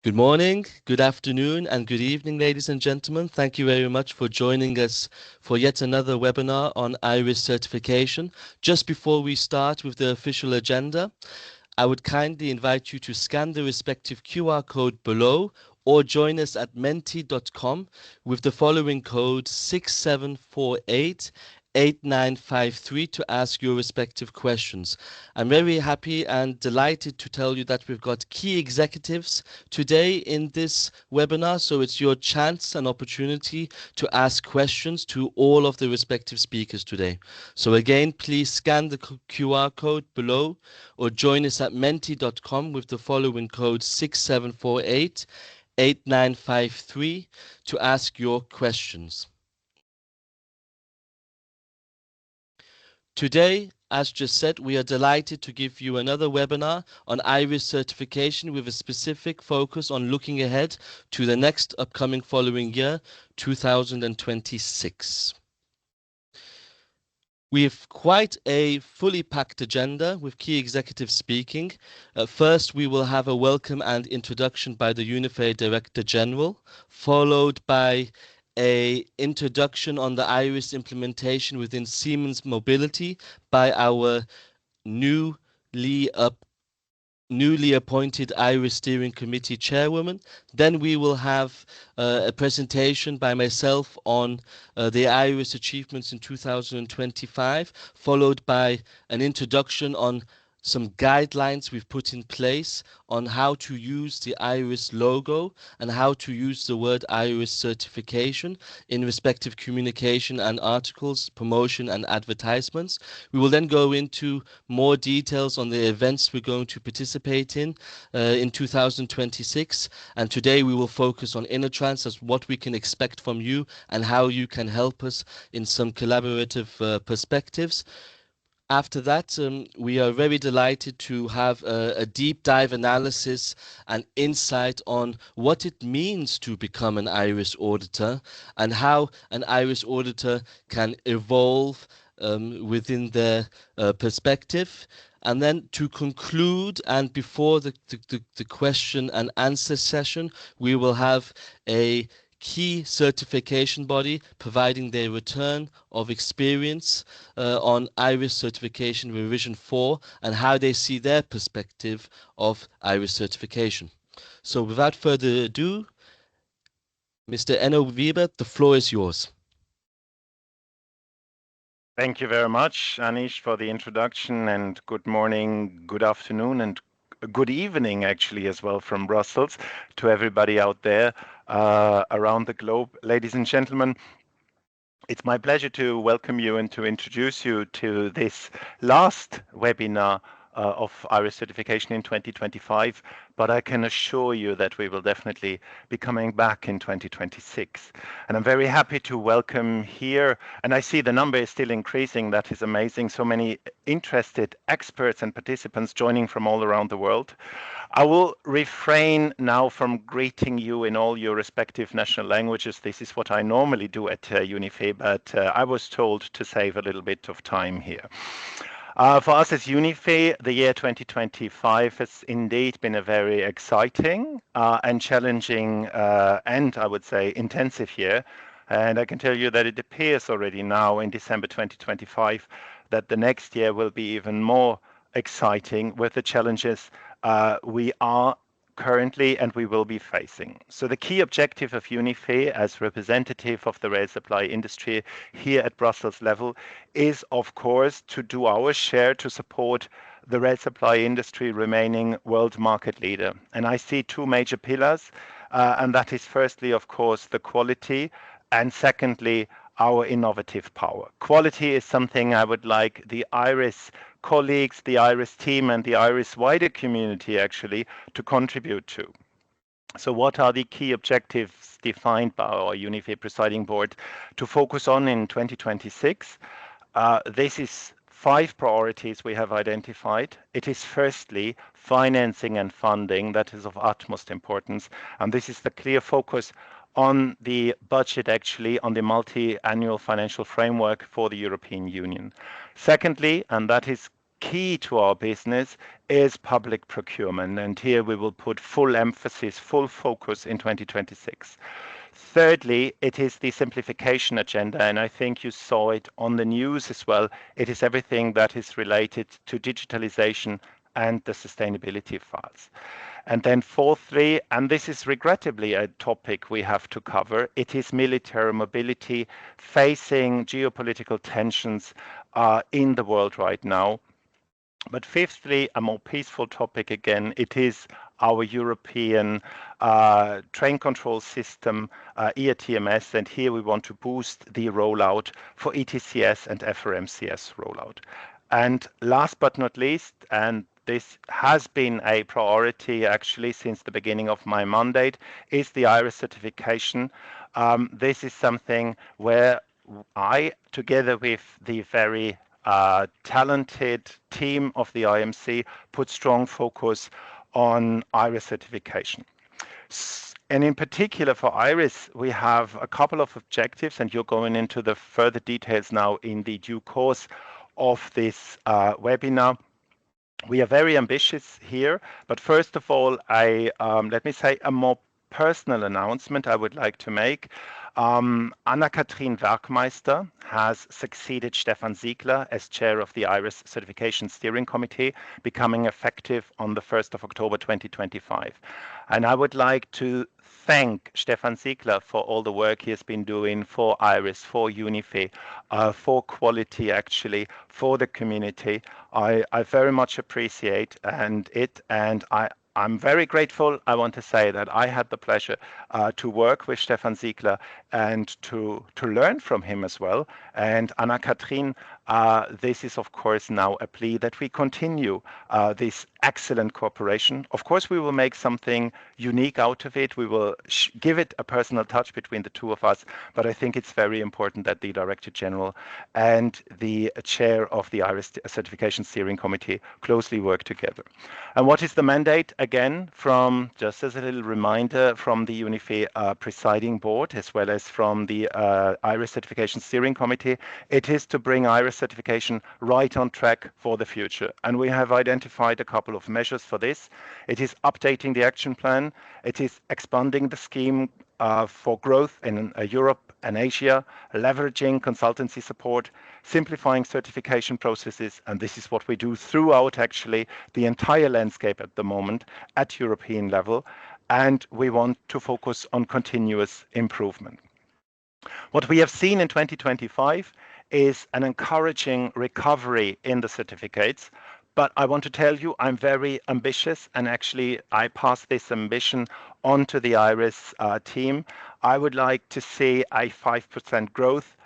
Good morning, good afternoon, and good evening, ladies and gentlemen. Thank you very much for joining us for yet another webinar on IRIS certification. Just before we start with the official agenda, I would kindly invite you to scan the respective QR code below or join us at menti.com with the following code 6748-8953 to ask your respective questions. I'm very happy and delighted to tell you that we've got key executives today in this webinar, so it's your chance and opportunity to ask questions to all of the respective speakers today. So again, please scan the QR code below or join us at menti.com with the following code 6748-8953 to ask your questions. Today, as just said, we are delighted to give you another webinar on IRIS certification with a specific focus on looking ahead to the next upcoming following year, 2026. We have quite a fully packed agenda with key executives speaking. First, we will have a welcome and introduction by the UNIFE Director General, followed by an introduction on the IRIS implementation within Siemens Mobility by our newly appointed IRIS Steering Committee Chairwoman. Then we will have a presentation by myself on the IRIS achievements in 2025, followed by an introduction on some guidelines we've put in place on how to use the IRIS logo and how to use the word IRIS certification in respective communication and articles, promotion and advertisements. We will then go into more details on the events we're going to participate in 2026. And today we will focus on InnoTrans as what we can expect from you and how you can help us in some collaborative perspectives. After that, we are very delighted to have a deep dive analysis and insight on what it means to become an IRIS auditor and how an IRIS auditor can evolve within their perspective. And then to conclude, and before the question and answer session, we will have a key certification body providing their return of experience on IRIS certification revision 4 and how they see their perspective of IRIS certification. So without further ado, Mr. Enno Weber, the floor is yours. Thank you very much, Anish, for the introduction, and good morning, good afternoon, and good evening, actually, as well from Brussels to everybody out there around the globe. Ladies and gentlemen, it's my pleasure to welcome you and to introduce you to this last webinar of IRIS certification in 2025, but I can assure you that we will definitely be coming back in 2026. And I'm very happy to welcome here, and I see the number is still increasing. That is amazing. So many interested experts and participants joining from all around the world. I will refrain now from greeting you in all your respective national languages. This is what I normally do at UNIFE, but I was told to save a little bit of time here. For us as UNIFE, the year 2025 has indeed been a very exciting and challenging and I would say intensive year. And I can tell you that it appears already now in December 2025 that the next year will be even more exciting with the challenges we are currently and we will be facing. So the key objective of UNIFE as representative of the rail supply industry here at Brussels level is of course to do our share to support the rail supply industry remaining world market leader. And I see two major pillars, and that is firstly, of course, the quality, and secondly, our innovative power. Quality is something I would like the IRIS colleagues, the IRIS team, and the IRIS wider community actually to contribute to. So what are the key objectives defined by our UNIFE presiding board to focus on in 2026? This is 5 priorities we have identified. It is firstly financing and funding that is of utmost importance, and this is the clear focus on the budget, actually on the multi-annual financial framework for the European Union. Secondly, and that is key to our business is public procurement. And here we will put full emphasis, full focus in 2026. Thirdly, it is the simplification agenda, and I think you saw it on the news as well. It is everything that is related to digitalization and the sustainability files. And then fourthly, and this is regrettably a topic we have to cover, it is military mobility facing geopolitical tensions in the world right now. But fifthly, a more peaceful topic again, it is our European train control system, ERTMS, and here we want to boost the rollout for ETCS and FRMCS rollout. And last but not least, and this has been a priority actually since the beginning of my mandate, is the IRIS certification. This is something where I, together with the very talented team of the IMC, put strong focus on IRIS certification. And in particular for IRIS, we have a couple of objectives, and you're going into the further details now in the due course of this webinar. We are very ambitious here, but first of all, let me say a more personal announcement I would like to make. Anna-Kathrin Werkmeister has succeeded Stefan Siegler as chair of the IRIS Certification Steering Committee, becoming effective on the 1st of October 2025. And I would like to thank Stefan Siegler for all the work he has been doing for IRIS, for UNIFE, for quality actually, for the community. I very much appreciate it, and I'm very grateful. I want to say that I had the pleasure to work with Stefan Siegler and to learn from him as well. And Anna-Kathrin, this is of course now a plea that we continue this excellent cooperation. Of course, we will make something unique out of it. We will give it a personal touch between the two of us. But I think it's very important that the Director General and the chair of the IRIS Certification Steering Committee closely work together. And what is the mandate? Again, from, just as a little reminder, from the UNIFE presiding board, as well as from the IRIS Certification Steering Committee, it is to bring IRIS certification right on track for the future. And we have identified a couple of measures for this. It is updating the action plan. It is expanding the scheme for growth in Europe and Asia, leveraging consultancy support, simplifying certification processes, and this is what we do throughout actually the entire landscape at the moment at European level, and we want to focus on continuous improvement. What we have seen in 2025 is an encouraging recovery in the certificates, but I want to tell you I'm very ambitious, and actually I pass this ambition on to the IRIS team. I would like to see a 5% growth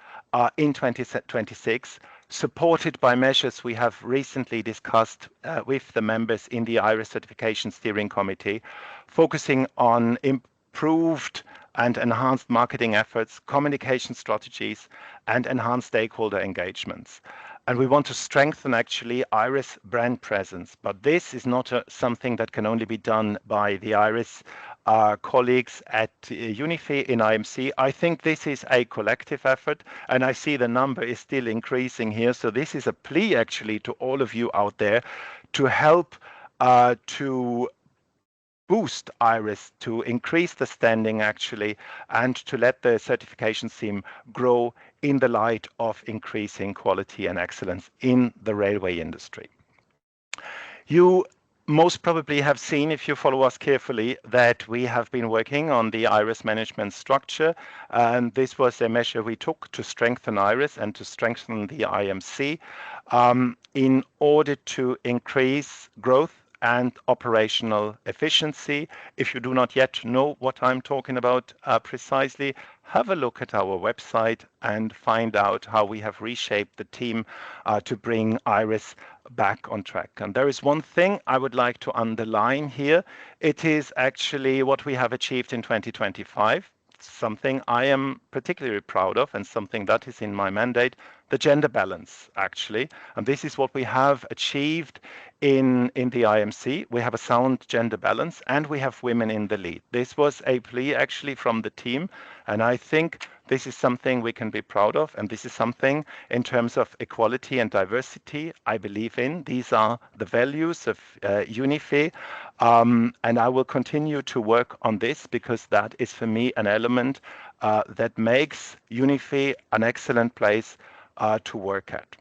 in 2026, supported by measures we have recently discussed with the members in the IRIS Certification Steering Committee, focusing on improved and enhanced marketing efforts, communication strategies, and enhanced stakeholder engagements. And we want to strengthen actually IRIS brand presence, but this is not something that can only be done by the IRIS colleagues at UNIFE in IMC. I think this is a collective effort, and I see the number is still increasing here. So this is a plea actually to all of you out there to help to boost IRIS, to increase the standing actually, and to let the certification scheme grow in the light of increasing quality and excellence in the railway industry. You most probably have seen, if you follow us carefully, that we have been working on the IRIS management structure, and this was a measure we took to strengthen IRIS and to strengthen the IMC in order to increase growth and operational efficiency. If you do not yet know what I'm talking about precisely, have a look at our website and find out how we have reshaped the team to bring IRIS back on track. And there is one thing I would like to underline here. It is actually what we have achieved in 2025, something I am particularly proud of and something that is in my mandate, the gender balance, actually. And this is what we have achieved in the IMC. We have a sound gender balance and we have women in the lead. This was a plea actually from the team. And I think this is something we can be proud of. And this is something in terms of equality and diversity I believe in. These are the values of UNIFE. And I will continue to work on this because that is for me an element that makes UNIFE an excellent place to work at.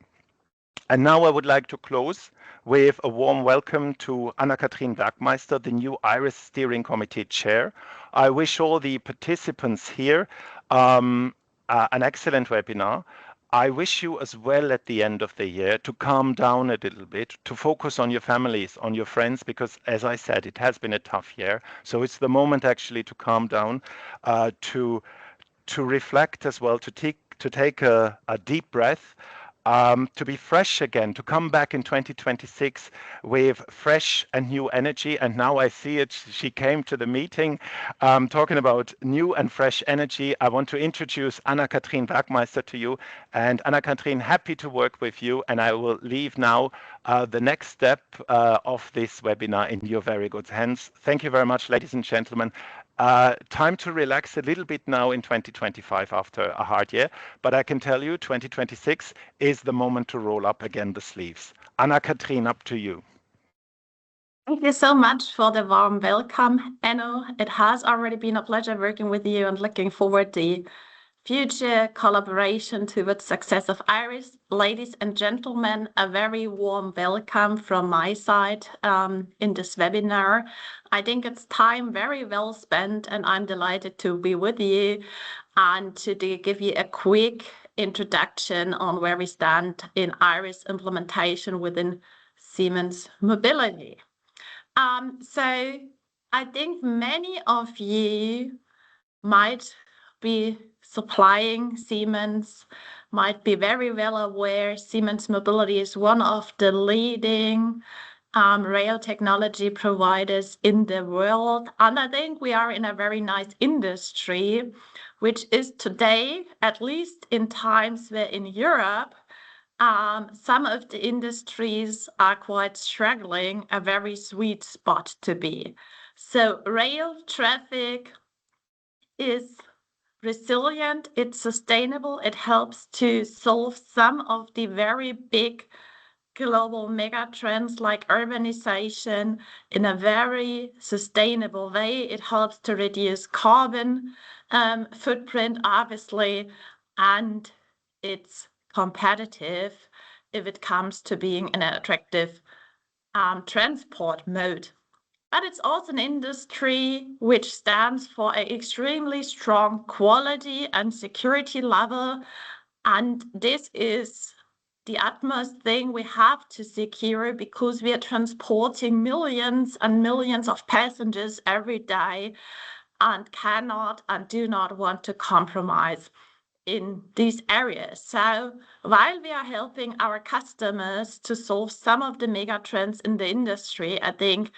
And now I would like to close with a warm welcome to Anna-Kathrin Werkmeister, the new IRIS Steering Committee Chair. I wish all the participants here an excellent webinar. I wish you as well at the end of the year to calm down a little bit, to focus on your families, on your friends, because as I said, it has been a tough year. So it's the moment actually to calm down, to reflect as well, to take a deep breath, to be fresh again, to come back in 2026 with fresh and new energy. And now I see it. She came to the meeting talking about new and fresh energy. I want to introduce Anna-Kathrin Werkmeister to you. And Anna-Kathrin, happy to work with you. And I will leave now the next step of this webinar in your very good hands. Thank you very much, ladies and gentlemen. Time to relax a little bit now in 2025 after a hard year, but I can tell you 2026 is the moment to roll up again the sleeves. Anna-Kathrin, up to you. Thank you so much for the warm welcome, Enno. It has already been a pleasure working with you and looking forward to the future collaboration towards success of IRIS. Ladies and gentlemen, a very warm welcome from my side in this webinar. I think it's time very well spent, and I'm delighted to be with you and to give you a quick introduction on where we stand in IRIS implementation within Siemens Mobility. So I think many of you might be supplying Siemens, might be very well aware Siemens Mobility is one of the leading rail technology providers in the world. And I think we are in a very nice industry, which is today, at least in times where in Europe, some of the industries are quite struggling, a very sweet spot to be. So rail traffic is resilient, it's sustainable, it helps to solve some of the very big global mega trends like urbanization in a very sustainable way. It helps to reduce carbon footprint, obviously, and it's competitive if it comes to being an attractive transport mode. But it's also an industry which stands for an extremely strong quality and security level. And this is the utmost thing we have to secure because we are transporting millions and millions of passengers every day and cannot and do not want to compromise in these areas. So while we are helping our customers to solve some of the mega trends in the industry, I think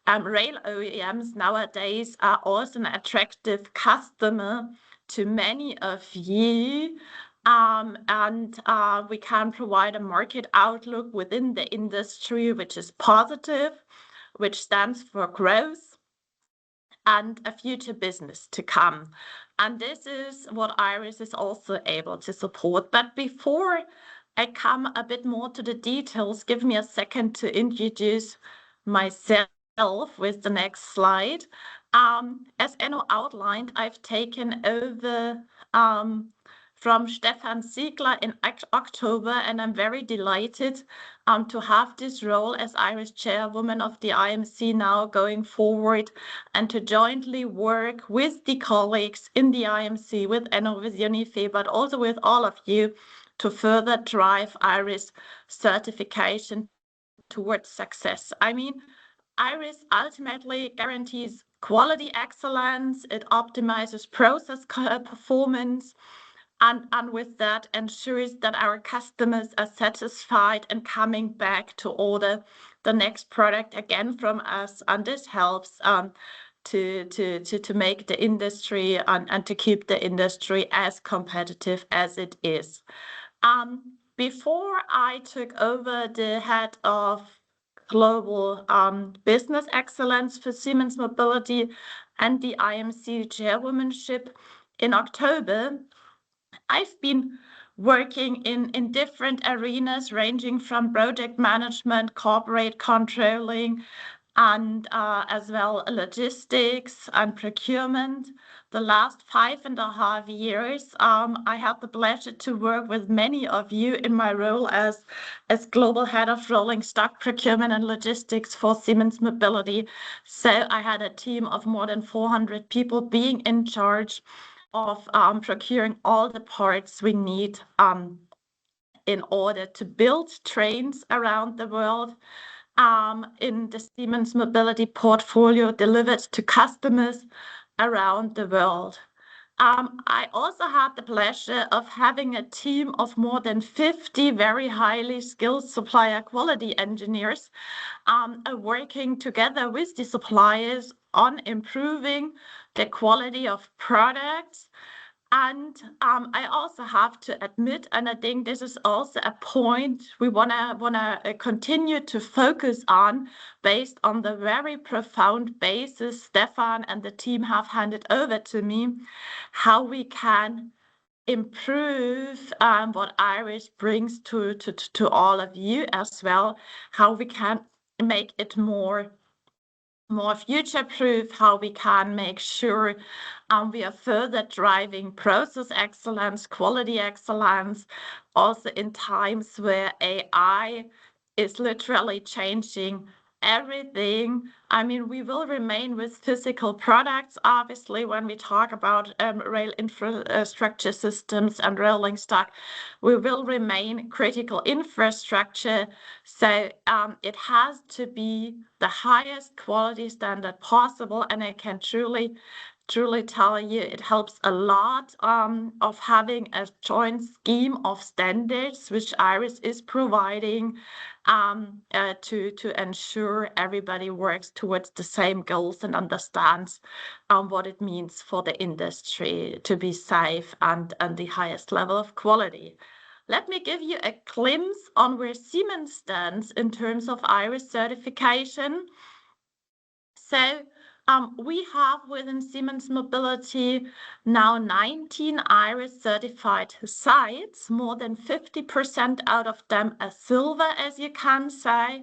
rail OEMs nowadays are also an attractive customer to many of you. And we can provide a market outlook within the industry, which is positive, which stands for growth and a future business to come. And this is what IRIS is also able to support. But before I come a bit more to the details, give me a second to introduce myself with the next slide. As Enno outlined, I've taken over from Stefan Ziegler in October, and I'm very delighted to have this role as IRIS chairwoman of the IMC now going forward, and to jointly work with the colleagues in the IMC, with Enno, with UNIFE, but also with all of you to further drive IRIS certification towards success. I mean, IRIS ultimately guarantees quality excellence, it optimizes process performance, and with that ensures that our customers are satisfied and coming back to order the next product again from us. And this helps to make the industry and to keep the industry as competitive as it is. Before I took over the head of global business excellence for Siemens Mobility and the IMC chairwomanship in October, I've been working in different arenas ranging from project management, corporate controlling, and as well logistics and procurement. The last 5.5 years, I had the pleasure to work with many of you in my role as global head of rolling stock procurement and logistics for Siemens Mobility. So I had a team of more than 400 people being in charge of procuring all the parts we need in order to build trains around the world in the Siemens Mobility portfolio delivered to customers around the world. I also had the pleasure of having a team of more than 50 very highly skilled supplier quality engineers working together with the suppliers on improving the quality of products. And I also have to admit, and I think this is also a point we wanna continue to focus on, based on the very profound basis Stefan and the team have handed over to me, how we can improve what Iris brings to all of you as well, how we can make it more future-proof, how we can make sure we are further driving process excellence, quality excellence, also in times where AI is literally changing everything. I mean, we will remain with physical products, obviously, when we talk about rail infrastructure systems and rolling stock. We will remain critical infrastructure. So it has to be the highest quality standard possible. And I can truly tell you it helps a lot of having a joint scheme of standards, which Iris is providing to ensure everybody works towards the same goals and understands what it means for the industry to be safe and the highest level of quality. Let me give you a glimpse on where Siemens stands in terms of Iris certification. So we have within Siemens Mobility now 19 Iris certified sites, more than 50% out of them are silver, as you can say.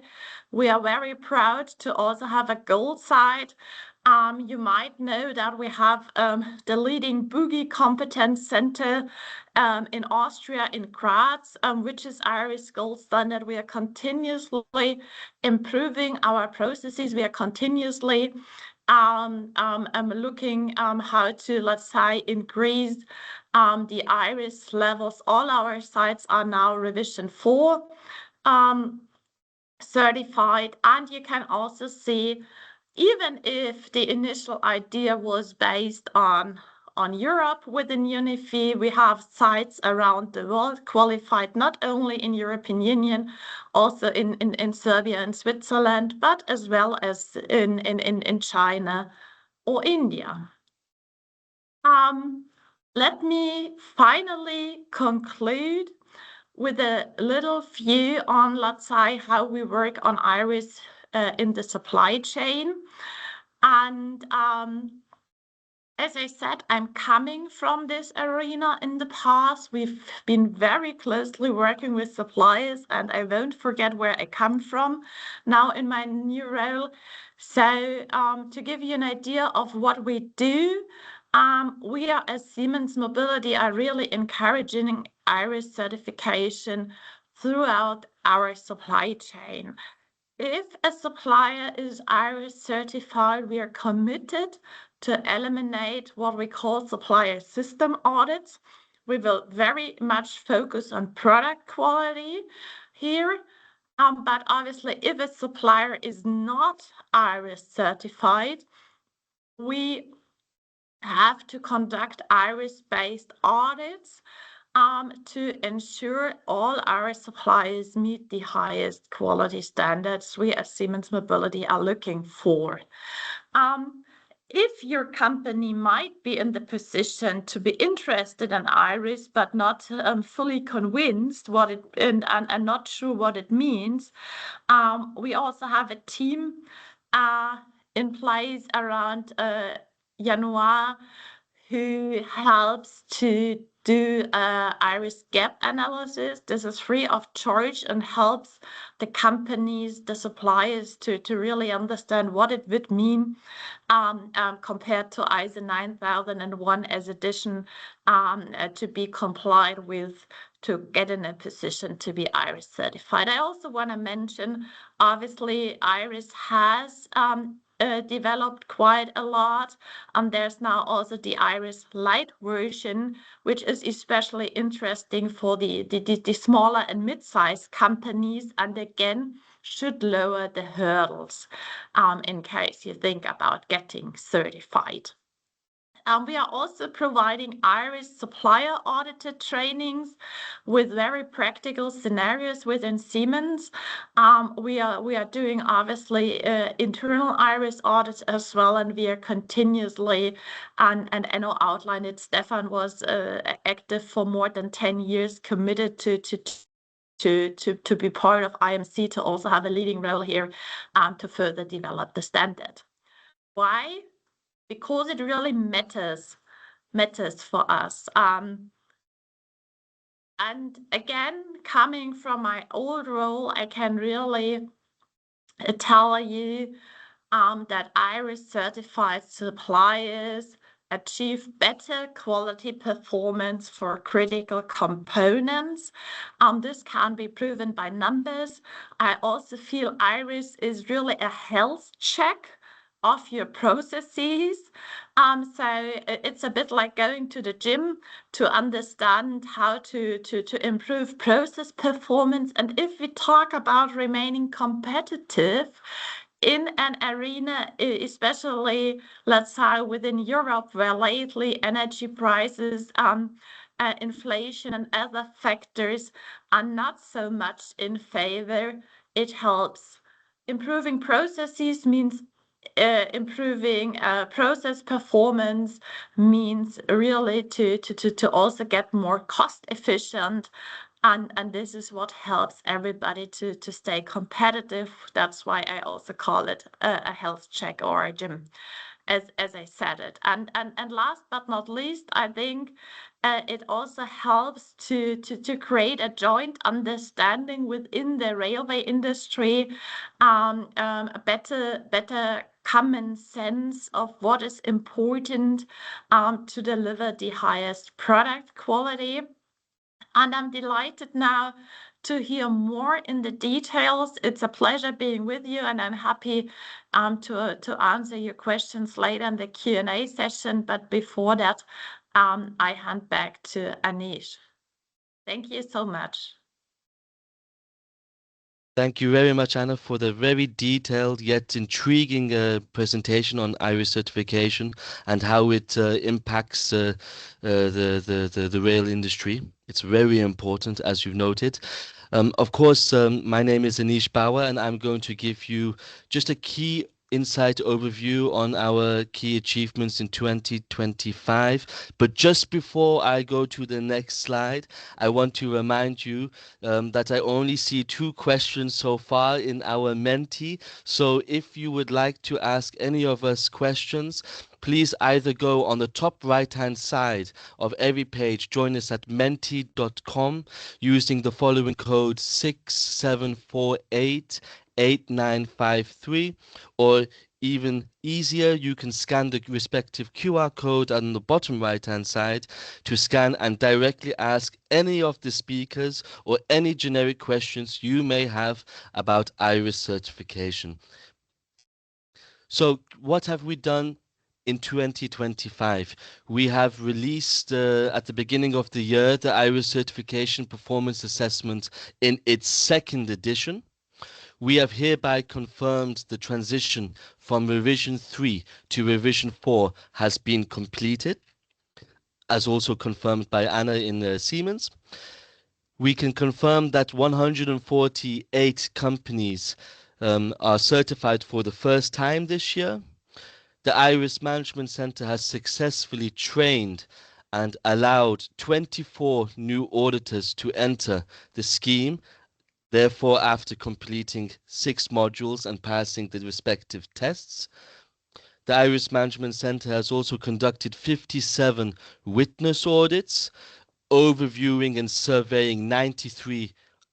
We are very proud to also have a gold site. You might know that we have the leading boogie competence center in Austria, in Graz, which is Iris gold standard. We are continuously improving our processes. We are continuously looking how to, let's say, increase the Iris levels. All our sites are now revision 4 certified, and you can also see, even if the initial idea was based on Europe within UNIFE, we have sites around the world qualified not only in European Union, also in Serbia and Switzerland, but as well as in China or India. Let me finally conclude with a little view on, let's say, how we work on Iris in the supply chain. And as I said, I'm coming from this arena in the past. We've been very closely working with suppliers, and I won't forget where I come from now in my new role. So to give you an idea of what we do, we are, as Siemens Mobility, are really encouraging Iris certification throughout our supply chain. If a supplier is Iris certified, we are committed to eliminate what we call supplier system audits. We will very much focus on product quality here. But obviously, if a supplier is not Iris certified, we have to conduct Iris-based audits to ensure all our suppliers meet the highest quality standards we as Siemens Mobility are looking for. if your company might be in the position to be interested in Iris, but not fully convinced what it and not sure what it means, we also have a team in place around Januar who helps to do iris gap analysis. This is free of charge and helps the companies, the suppliers to really understand what it would mean compared to ISO 9001 as edition to be complied with, to get in a position to be IRIS certified. I also want to mention, obviously, IRIS has developed quite a lot. There's now also the IRIS Lite version, which is especially interesting for the smaller and mid-sized companies, and again, should lower the hurdles in case you think about getting certified. We are also providing IRIS supplier auditor trainings with very practical scenarios within Siemens. We are doing obviously internal IRIS audits as well, and we are continuously, and Enno outlined it, Stefan was active for more than 10 years, committed to be part of IMC, to also have a leading role here to further develop the standard. Why? Because it really matters for us. And again, coming from my old role, I can really tell you that IRIS certified suppliers achieve better quality performance for critical components. This can be proven by numbers. I also feel IRIS is really a health check of your processes. So it's a bit like going to the gym to understand how to improve process performance. And if we talk about remaining competitive in an arena, especially, let's say, within Europe, where lately energy prices, inflation and other factors are not so much in favor, it helps. Improving processes means improving process performance, means really to also get more cost efficient, and this is what helps everybody to stay competitive. That's why I also call it a health check or a gym, as I said it. And last but not least, I think it also helps to create a joint understanding within the railway industry, a better common sense of what is important to deliver the highest product quality. And I'm delighted now to hear more in the details. It's a pleasure being with you, and I'm happy to answer your questions later in the Q&A session. But before that, I hand back to Anish. Thank you so much. Thank you very much, Anna, for the very detailed yet intriguing presentation on IRIS certification and how it impacts the rail industry. It's very important, as you've noted. Of course, my name is Anish Bauer, and I'm going to give you just a key insight overview on our key achievements in 2025. But just before I go to the next slide, I want to remind you that I only see 2 questions so far in our Menti. So if you would like to ask any of us questions, please either go on the top right-hand side of every page, join us at menti.com using the following code 67488953, or even easier, you can scan the respective QR code on the bottom right-hand side to scan and directly ask any of the speakers or any generic questions you may have about IRIS certification. So what have we done in 2025? We have released at the beginning of the year the IRIS certification performance assessment in its 2nd edition. We have hereby confirmed the transition from revision 3 to revision 4 has been completed, as also confirmed by Anna in Siemens. We can confirm that 148 companies are certified for the first time this year. The Iris Management Center has successfully trained and allowed 24 new auditors to enter the scheme. Therefore, after completing 6 modules and passing the respective tests, the Iris Management Center has also conducted 57 witness audits, overviewing and surveying 93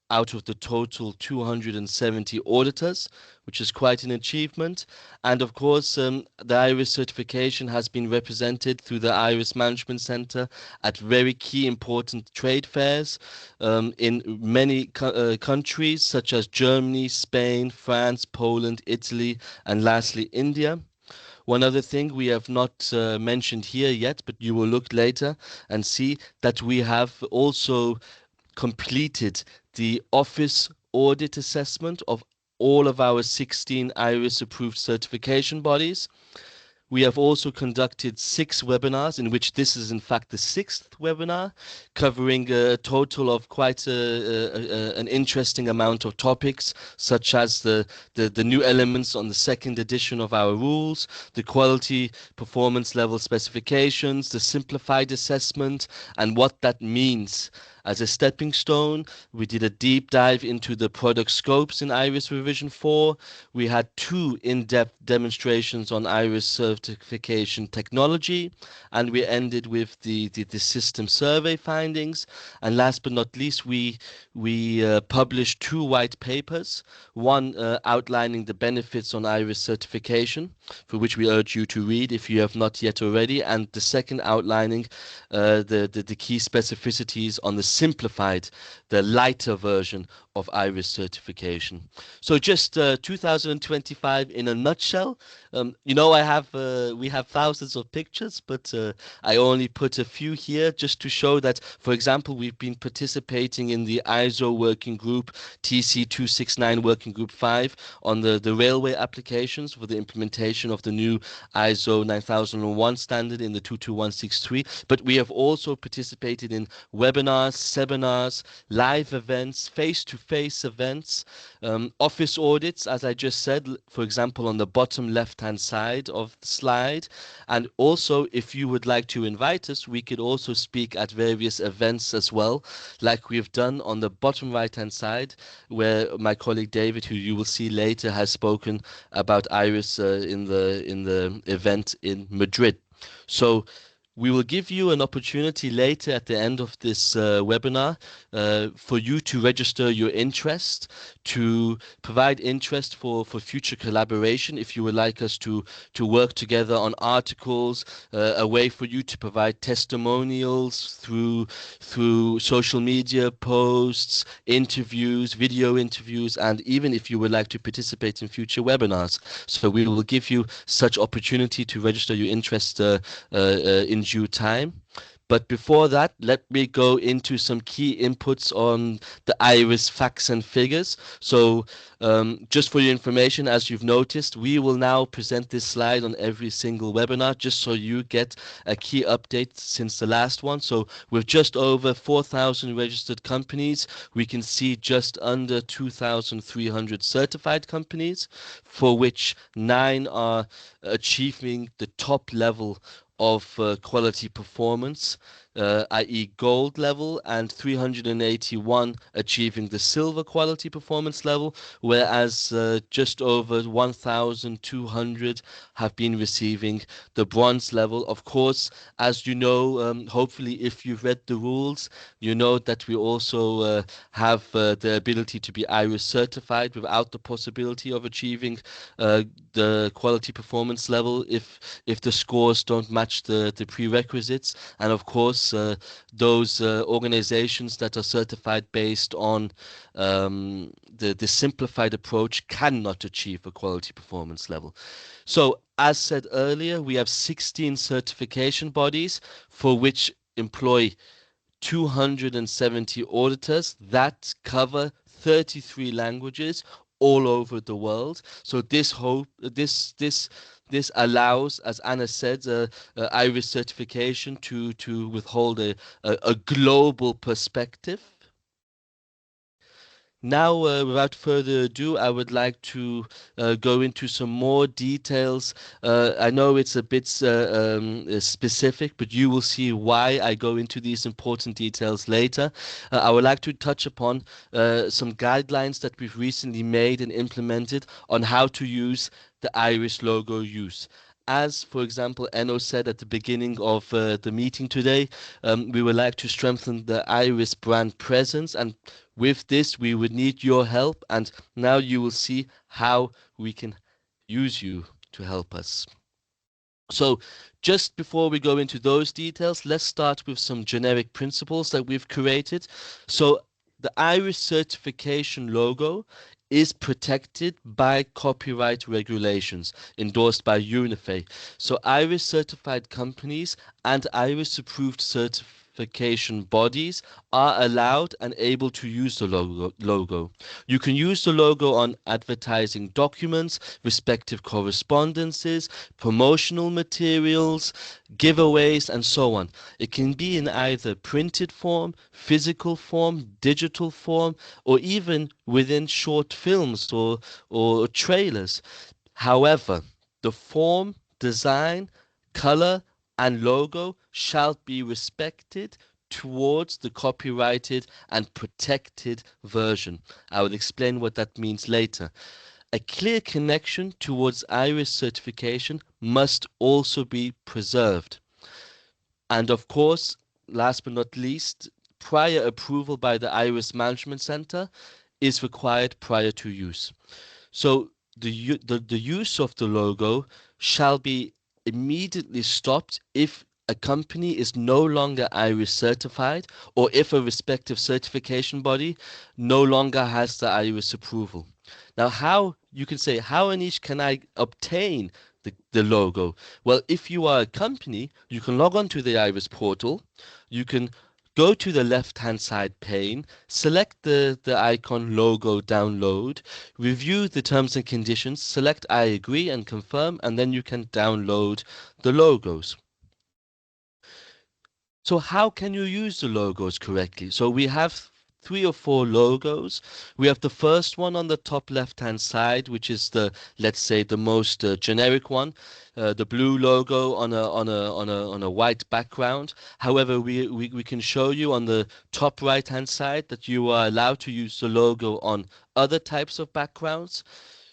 out of the total 270 auditors, which is quite an achievement. And of course, the IRIS certification has been represented through the IRIS Management Center at very key important trade fairs in many countries such as Germany, Spain, France, Poland, Italy, and lastly, India. One other thing we have not mentioned here yet, but you will look later and see that we have also completed the office audit assessment of all of our 16 IRIS approved certification bodies. We have also conducted 6 webinars, in which this is in fact the 6th webinar, covering a total of quite an interesting amount of topics, such as the new elements on the 2nd edition of our rules, the quality performance level specifications, the simplified assessment, and what that means. As a stepping stone, we did a deep dive into the product scopes in IRIS Revision 4. We had 2 in-depth demonstrations on IRIS certification technology, and we ended with the system survey findings. And last but not least, we published 2 white papers, one outlining the benefits on IRIS certification, for which we urge you to read if you have not yet already, and the second outlining the key specificities on the simplified, the lighter version of IRIS certification. So just 2025 in a nutshell. You know, we have thousands of pictures, but I only put a few here just to show that, for example, we've been participating in the ISO working group TC269 working group 5 on the railway applications for the implementation of the new ISO 9001 standard in the 22163. But we have also participated in webinars, seminars, live events, face-to-face events, office audits, as I just said, for example, on the bottom left-hand side of the slide. And also, if you would like to invite us, we could also speak at various events as well, like we've done on the bottom right-hand side, where my colleague David, who you will see later, has spoken about IRIS in the event in Madrid. So we will give you an opportunity later at the end of this webinar for you to register your interest, to provide interest for future collaboration if you would like us to work together on articles, a way for you to provide testimonials through social media posts, interviews, video interviews, and even if you would like to participate in future webinars. So we will give you such opportunity to register your interest in due time. But before that, let me go into some key inputs on the IRIS facts and figures. So just for your information, as you've noticed, we will now present this slide on every single webinar, just so you get a key update since the last one. So with just over 4,000 registered companies, we can see just under 2,300 certified companies, for which 9 are achieving the top level of quality performance, i.e. gold level, and 381 achieving the silver quality performance level, whereas just over 1,200 have been receiving the bronze level. Of course, as you know, hopefully if you've read the rules, you know that we also have the ability to be IRIS certified without the possibility of achieving the quality performance level if the scores don't match the prerequisites. And of course, those organizations that are certified based on the simplified approach cannot achieve a quality performance level. So as said earlier, we have 16 certification bodies for which employ 270 auditors that cover 33 languages all over the world. So this allows, as Anna said, IRIS certification to withhold a global perspective. Now, without further ado, I would like to go into some more details. I know it's a bit specific, but you will see why I go into these important details later. I would like to touch upon some guidelines that we've recently made and implemented on how to use the Iris logo use. As, for example, Enno said at the beginning of the meeting today, we would like to strengthen the Iris brand presence, and with this, we would need your help, and now you will see how we can use you to help us. So just before we go into those details, let's start with some generic principles that we've created. So the Iris certification logo is protected by copyright regulations endorsed by UNIFE. So Iris certified companies and Iris approved certification bodies are allowed and able to use the logo. You can use the logo on advertising documents, respective correspondences, promotional materials, giveaways, and so on. It can be in either printed form, physical form, digital form, or even within short films or trailers. However, the form, design, color, and logo shall be respected towards the copyrighted and protected version. I will explain what that means later. A clear connection towards Iris certification must also be preserved. And of course, last but not least, prior approval by the Iris Management Center is required prior to use. So the use of the logo shall be immediately stopped if a company is no longer Iris certified or if a respective certification body no longer has the Iris approval. Now, how you can say, how Anish can I obtain the logo? Well, if you are a company, you can log on to the Iris portal. You can go to the left-hand side pane, select the icon logo download, review the terms and conditions, select I agree and confirm, and then you can download the logos. So how can you use the logos correctly? So we have 3 or 4 logos. We have the first one on the top left-hand side, which is the, let's say, the most generic one, the blue logo on a white background. However, we can show you on the top right-hand side that you are allowed to use the logo on other types of backgrounds.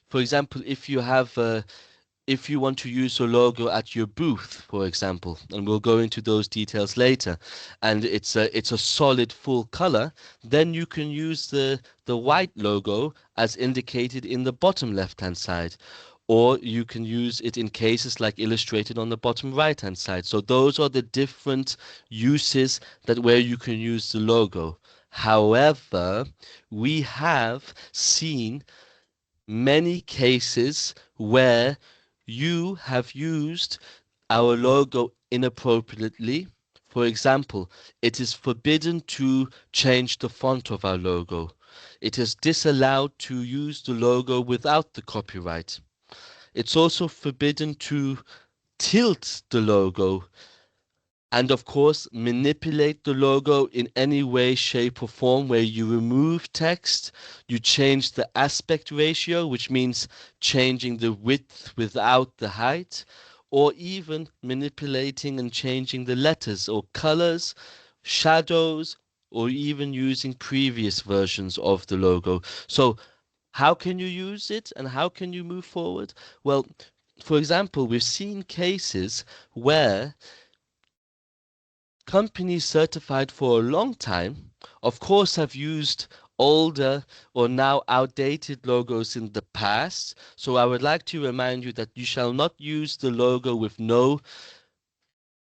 For example, if you want to use a logo at your booth, for example, and we'll go into those details later, and it's a solid full color, then you can use the white logo as indicated in the bottom left-hand side, or you can use it in cases like illustrated on the bottom right-hand side. So those are the different uses that where you can use the logo. However, we have seen many cases where you have used our logo inappropriately. For example, it is forbidden to change the font of our logo. It is disallowed to use the logo without the copyright. It's also forbidden to tilt the logo and of course manipulate the logo in any way, shape or form where you remove text, you change the aspect ratio, which means changing the width without the height, or even manipulating and changing the letters or colors, shadows, or even using previous versions of the logo. So how can you use it and how can you move forward? Well, for example, we've seen cases where companies certified for a long time, of course, have used older or now outdated logos in the past. So I would like to remind you that you shall not use the logo with no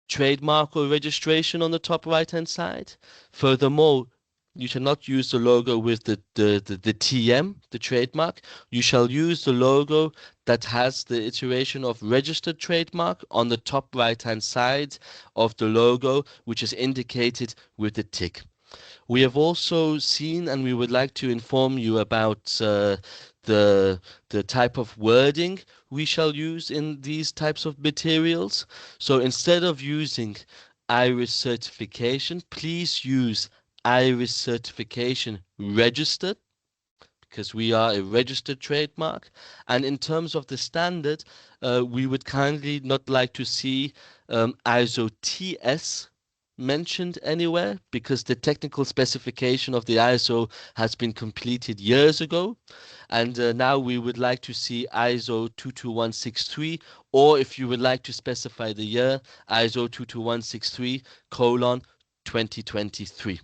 trademark or registration on the top right-hand side. Furthermore, you shall not use the logo with the TM, the trademark. You shall use the logo that has the iteration of registered trademark on the top right-hand side of the logo, which is indicated with the tick. We have also seen, and we would like to inform you about the type of wording we shall use in these types of materials. So instead of using Iris certification, please use Iris certification registered. because we are a registered trademark. And in terms of the standard, we would kindly not like to see ISO TS mentioned anywhere, because the technical specification of the ISO has been completed years ago, and now we would like to see ISO 22163, or if you would like to specify the year, ISO 22163 colon 2023.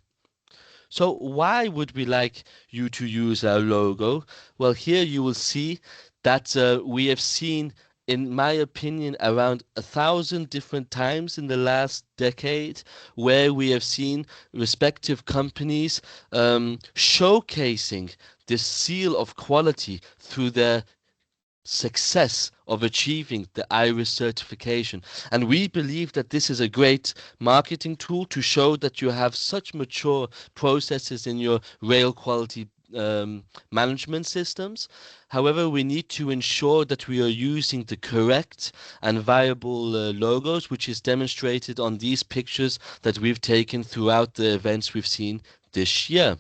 So why would we like you to use our logo? Well, here you will see that we have seen, in my opinion, around 1,000 different times in the last decade, where we have seen respective companies showcasing this seal of quality through their success of achieving the IRIS certification. And we believe that this is a great marketing tool to show that you have such mature processes in your rail quality management systems. However, we need to ensure that we are using the correct and viable logos, which is demonstrated on these pictures that we've taken throughout the events we've seen this year.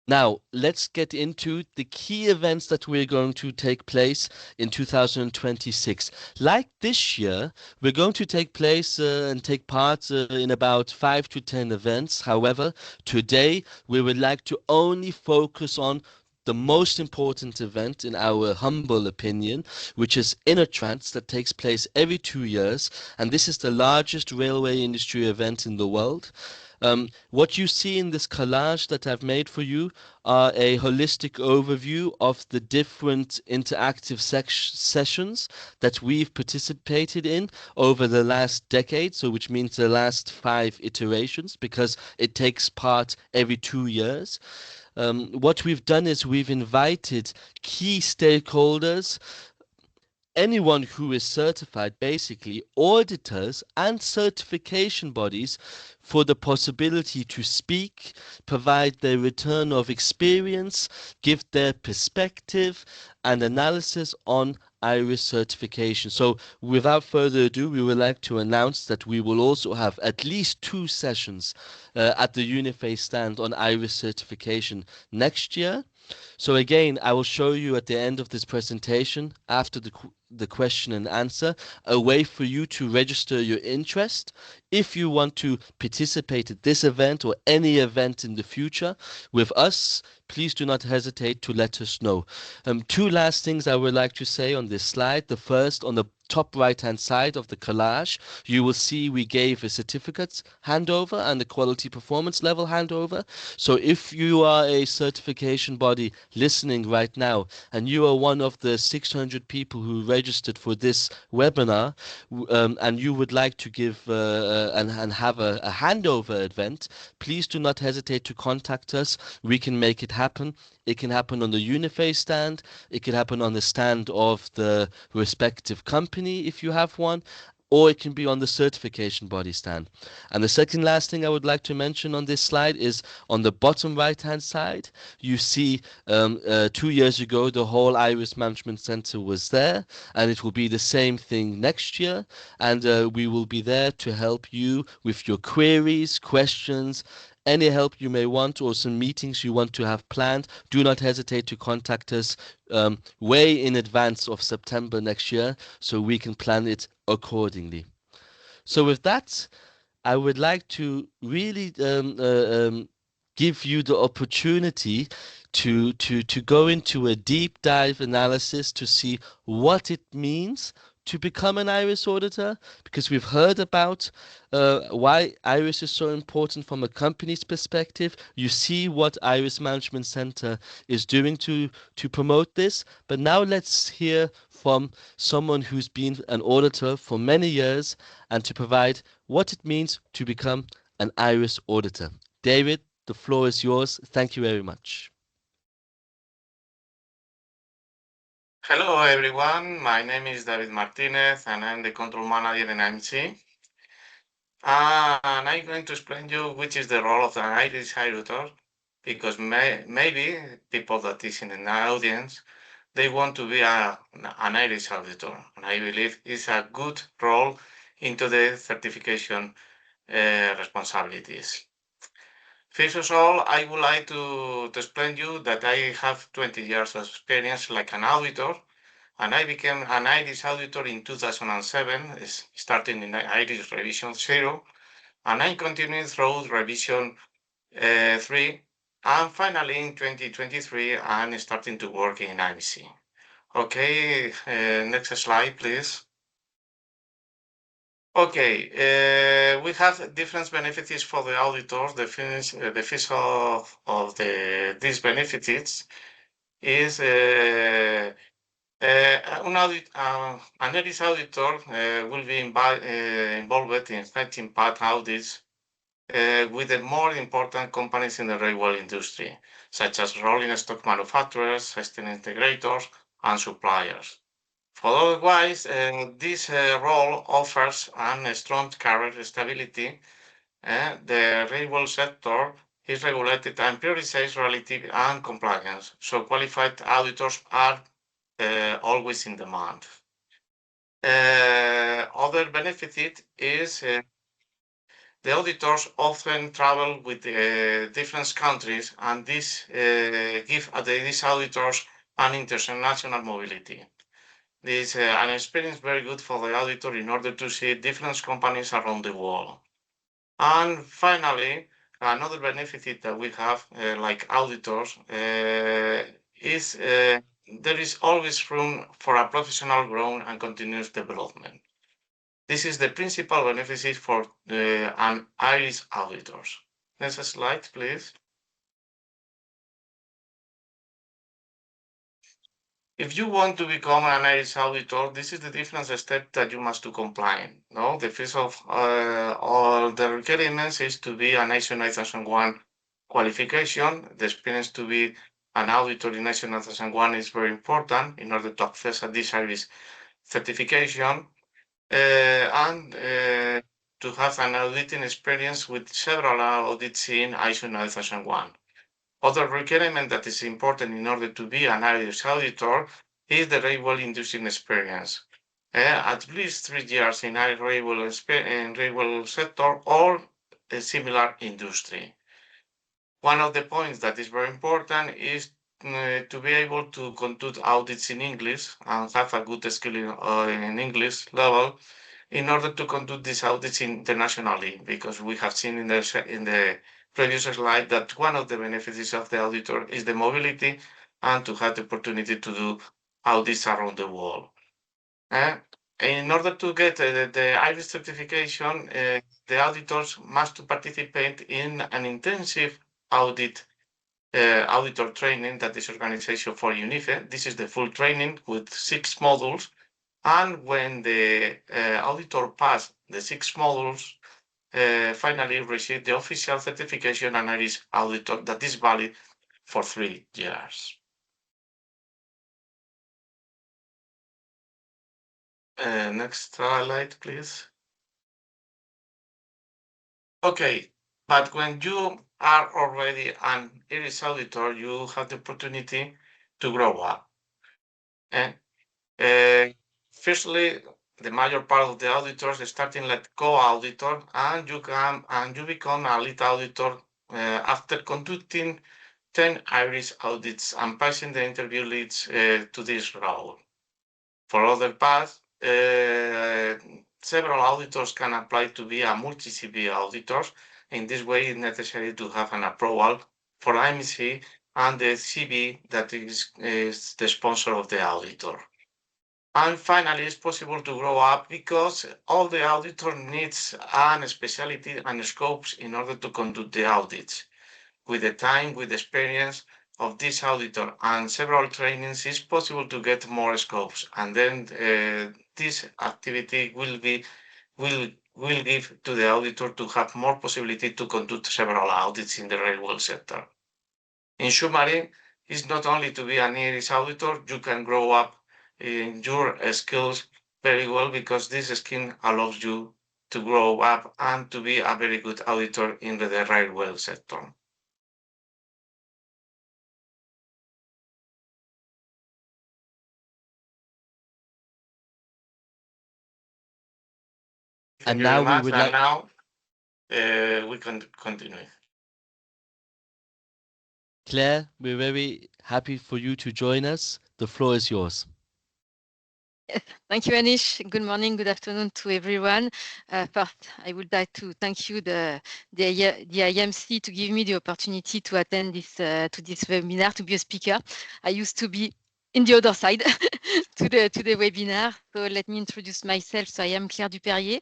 Now, let's get into the key events that we're going to take place in 2026. Like this year, we're going to take place and take part in about 5 to 10 events. However, today we would like to only focus on the most important event, in our humble opinion, which is InnoTrans, that takes place every 2 years, and this is the largest railway industry event in the world. What you see in this collage that I've made for you are a holistic overview of the different interactive sessions that we've participated in over the last decade, so which means the last 5 iterations, because it takes part every 2 years. What we've done is we've invited key stakeholders, anyone who is certified, basically auditors and certification bodies, for the possibility to speak, provide their return of experience, give their perspective and analysis on IRIS certification. So without further ado, we would like to announce that we will also have at least 2 sessions at the UNIFE stand on IRIS certification next year. So again, I will show you at the end of this presentation, after the question and answer, a way for you to register your interest. If you want to participate at this event or any event in the future with us, please do not hesitate to let us know. 2 last things I would like to say on this slide. The first, on the top right hand side of the collage, you will see we gave a certificates handover and a quality performance level handover. So if you are a certification body listening right now and you are one of the 600 people who registered for this webinar, and you would like to give and have a handover event, please do not hesitate to contact us. We can make it happen. It can happen on the UNIFE stand. It can happen on the stand of the respective company if you have one, or it can be on the certification body stand. And the second last thing I would like to mention on this slide is on the bottom right hand side, you see 2 years ago the whole IRIS Management Center was there, and it will be the same thing next year, and we will be there to help you with your queries, questions, any help you may want, or some meetings you want to have planned. Do not hesitate to contact us way in advance of September next year, so we can plan it accordingly. So with that, I would like to really give you the opportunity to go into a deep dive analysis to see what it means to become an IRIS auditor, because we've heard about why IRIS is so important from a company's perspective. You see what IRIS Management Center is doing to promote this. But now let's hear from someone who's been an auditor for many years and to provide what it means to become an IRIS auditor. David, the floor is yours. Thank you very much. Hello everyone, my name is David Martinez and I'm the control manager in IMC. And I'm going to explain you which is the role of an IRIS auditor, because maybe people that is in the audience, they want to be an IRIS auditor, and I believe it's a good role into the certification responsibilities. First of all, I would like to explain you that I have 20 years of experience like an auditor, and I became an Irish auditor in 2007, starting in Irish Revision 0, and I continued through Revision 3, and finally in 2023, I'm starting to work in IMC. Okay, next slide, please. Okay, we have different benefits for the auditors. The fees of these benefits is an Irish auditor will be involved in setting path audits with the more important companies in the railway industry, such as rolling stock manufacturers, system integrators, and suppliers. For otherwise, this role offers a strong career stability. The railway sector is regulated and prioritizes relative and compliance, so qualified auditors are always in demand. Other benefit is the auditors often travel with different countries, and this give these auditors an international mobility. This an experience very good for the auditor in order to see different companies around the world. And finally, another benefit that we have, like auditors, is there is always room for a professional growth and continuous development. This is the principal benefit for an Irish auditors. Next slide, please. If you want to become an Irish auditor, this is the different step that you must to comply. No, the first of all the requirements is to be an ISO 9001 qualification. The experience to be an auditor in ISO 9001 is very important in order to access this Irish certification and to have an auditing experience with several audits in ISO 9001. Other requirement that is important in order to be an Irish auditor is the railway industry experience. At least 3 years in Irish railway sector or a similar industry. One of the points that is very important is to be able to conduct audits in English and have a good skill in English level in order to conduct these audits internationally, because we have seen in the previous slide that one of the benefits of the auditor is the mobility and to have the opportunity to do audits around the world. In order to get the Irish certification, the auditors must participate in an intensive auditor training that is organization for UNIFE. This is the full training with 6 modules. And when the auditor passed the 6 modules, finally received the official certification and Irish auditor that is valid for 3 years. Next slide, please. Okay, but when you are already an Irish auditor, you have the opportunity to grow up. Firstly, the major part of the auditors starting like co-auditor, and you become a lead auditor after conducting 10 Irish audits and passing the interview leads to this role. For other paths, several auditors can apply to be a multi-CB auditor. In this way, it's necessary to have an approval for IMC and the CB that is the sponsor of the auditor. And finally, it's possible to grow up because all the auditor needs an specialty and scopes in order to conduct the audits. With the time, with the experience of this auditor and several trainings, it's possible to get more scopes. And then this activity will give to the auditor to have more possibility to conduct several audits in the railway sector. In summary, it's not only to be an Irish auditor, you can grow up in your skills very well because this skill allows you to grow up and to be a very good auditor in the railway sector. And now we would like. Now we can continue. Claire, we're very happy for you to join us. The floor is yours. Thank you, Anish. Good morning, good afternoon to everyone. First, I would like to thank you, the IMC, to give me the opportunity to attend this webinar, to be a speaker. I used to be in the other side to the webinar. So let me introduce myself. So I am Claire Dupérier,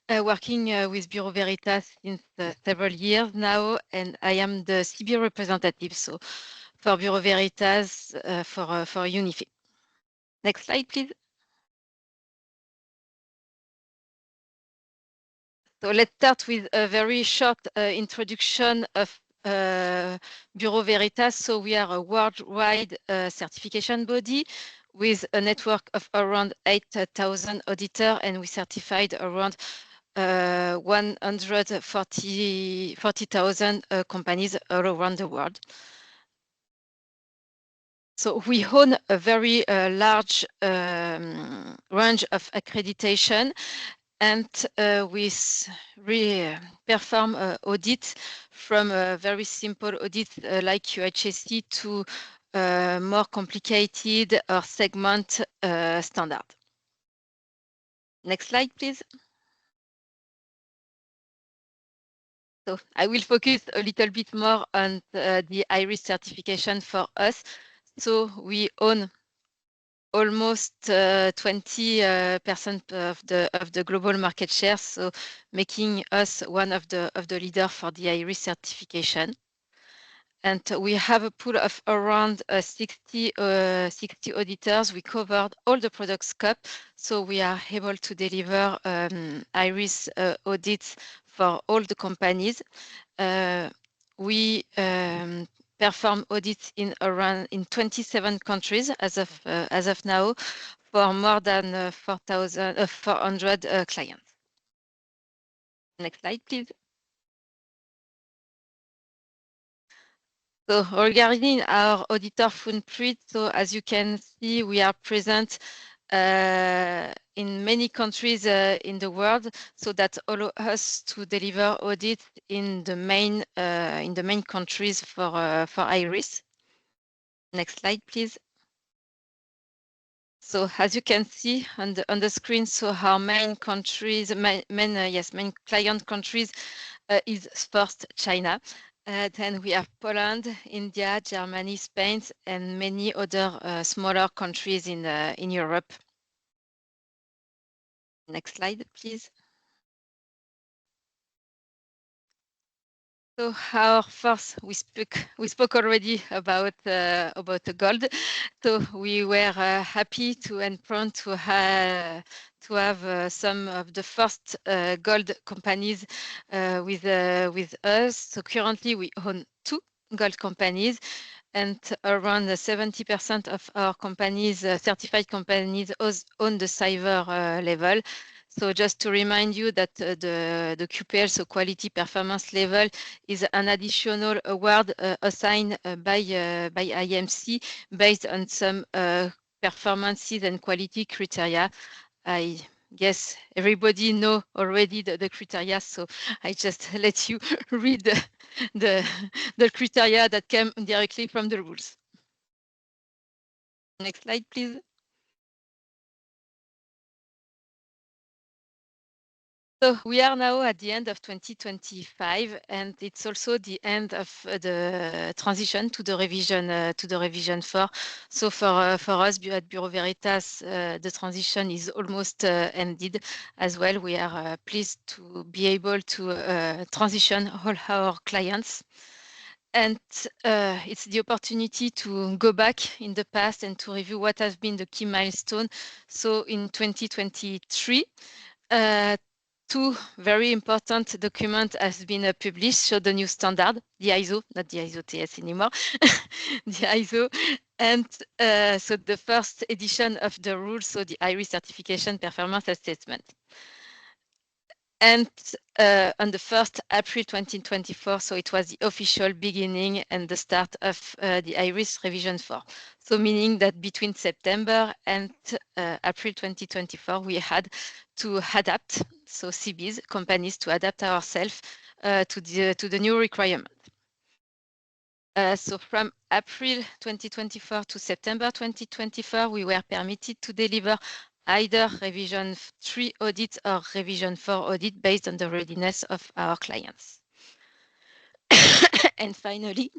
working with Bureau Veritas since several years now, and I am the CB representative. So for Bureau Veritas, for UNIFE. Next slide, please. So let's start with a very short introduction of Bureau Veritas. So we are a worldwide certification body with a network of around 8,000 auditors, and we certified around 140,000 companies all around the world. So we own a very large range of accreditation, and we perform audits from a very simple audit like QHSE to more complicated or segment standard. Next slide, please. So I will focus a little bit more on the IRIS certification for us. So we own almost 20% of the global market share, so making us one of the leader for the IRIS certification. And we have a pool of around 60 auditors. We covered all the product scope, so we are able to deliver IRIS audits for all the companies. We perform audits in 27 countries as of now, for more than 400 clients. Next slide, please. So regarding our auditor footprint, so as you can see, we are present in many countries in the world, so that allow us to deliver audits in the main countries for IRIS. Next slide, please. So as you can see on the screen, so our main countries, main client countries is first China. Then we have Poland, India, Germany, Spain, and many other smaller countries in Europe. Next slide, please. So our first, we spoke already about the gold. So we were happy and proud to have some of the first gold companies with us. So currently we own 2 gold companies, and around 70% of our companies, certified companies, own the silver level. So just to remind you that the QPL, so quality performance level, is an additional award assigned by IMC based on some performances and quality criteria. I guess everybody know already the criteria, so I just let you read the criteria that came directly from the rules. Next slide, please. So we are now at the end of 2025, and it's also the end of the transition to the revision 4. So for us at Bureau Veritas, the transition is almost ended as well. We are pleased to be able to transition all our clients. And it's the opportunity to go back in the past and to review what has been the key milestone. So in 2023, 2 very important documents has been published, so the new standard, the ISO, not the ISO TS anymore, the ISO, and so the first edition of the rules, so the IRIS certification performance assessment. And on the 1st April 2024, so it was the official beginning and the start of the IRIS revision 4. So meaning that between September and April 2024, we had to adapt, so CBs, companies, to adapt ourselves to the new requirement. So from April 2024 to September 2024, we were permitted to deliver either revision 3 audit or revision 4 audit based on the readiness of our clients. And finally,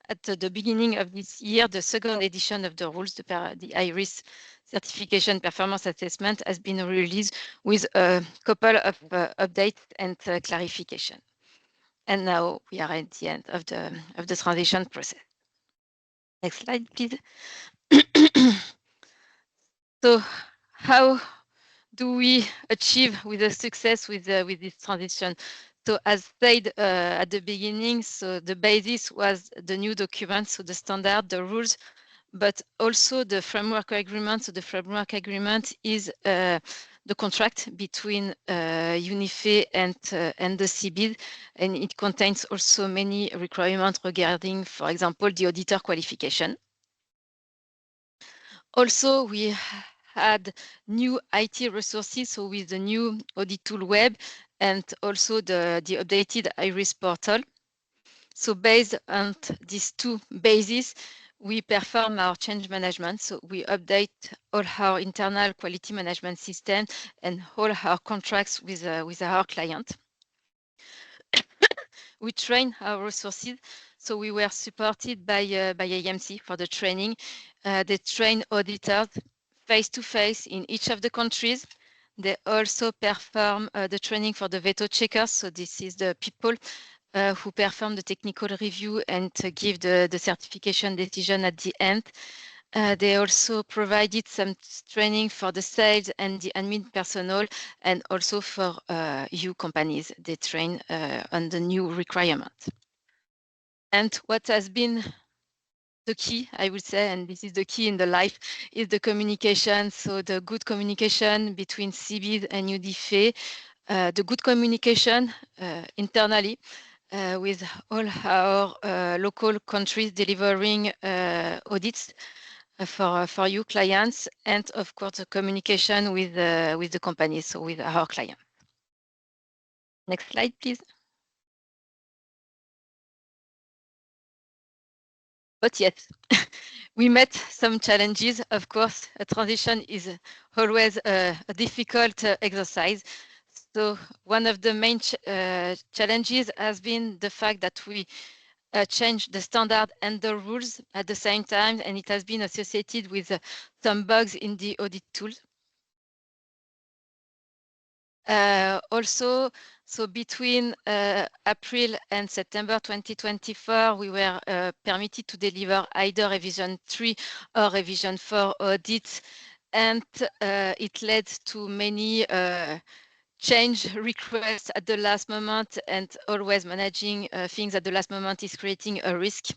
at the beginning of this year, the second edition of the rules, the IRIS certification performance assessment, has been released with a couple of updates and clarification. And now we are at the end of the transition process. Next slide, please. So how do we achieve with the success with this transition? So as said at the beginning, so the basis was the new documents, so the standard, the rules, but also the framework agreement. So the framework agreement is the contract between UNIFE and the CBID, and it contains also many requirements regarding, for example, the auditor qualification. Also, we had new IT resources, so with the new audit tool web and also the updated IRIS portal. So based on these two bases, we perform our change management. So we update all our internal quality management system and all our contracts with our client. We train our resources. So we were supported by AMC for the training. They train auditors face-to-face in each of the countries. They also perform the training for the veto checkers. So this is the people who perform the technical review and give the certification decision at the end. They also provided some training for the sales and the admin personnel, and also for EU companies. They train on the new requirements. And what has been the key, I would say, and this is the key in the life, is the communication. So the good communication between CBID and UNIFE, the good communication internally with all our local countries delivering audits for you clients, and of course the communication with the companies, so with our clients. Next slide, please. But yes, we met some challenges. Of course, a transition is always a difficult exercise. So one of the main challenges has been the fact that we changed the standard and the rules at the same time, and it has been associated with some bugs in the audit tools. Also, so between April and September 2024, we were permitted to deliver either revision 3 or revision 4 audits, and it led to many change requests at the last moment, and always managing things at the last moment is creating a risk.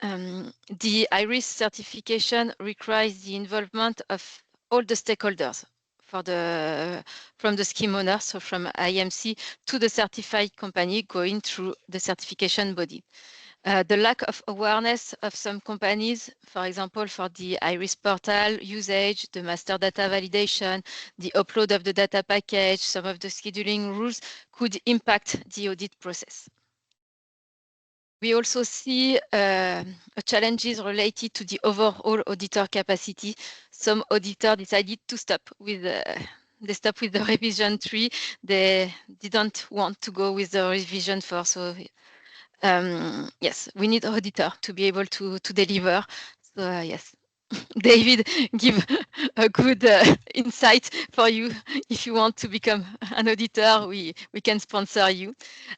The IRIS certification requires the involvement of all the stakeholders from the scheme owner, so from IMC to the certified company going through the certification body. The lack of awareness of some companies, for example, for the IRIS portal usage, the master data validation, the upload of the data package, some of the scheduling rules could impact the audit process. We also see challenges related to the overall auditor capacity. Some auditors decided to stop with the revision 3. They didn't want to go with the revision 4. So yes, we need auditor to be able to deliver. So yes, David, give a good insight for you. If you want to become an auditor, we can sponsor you.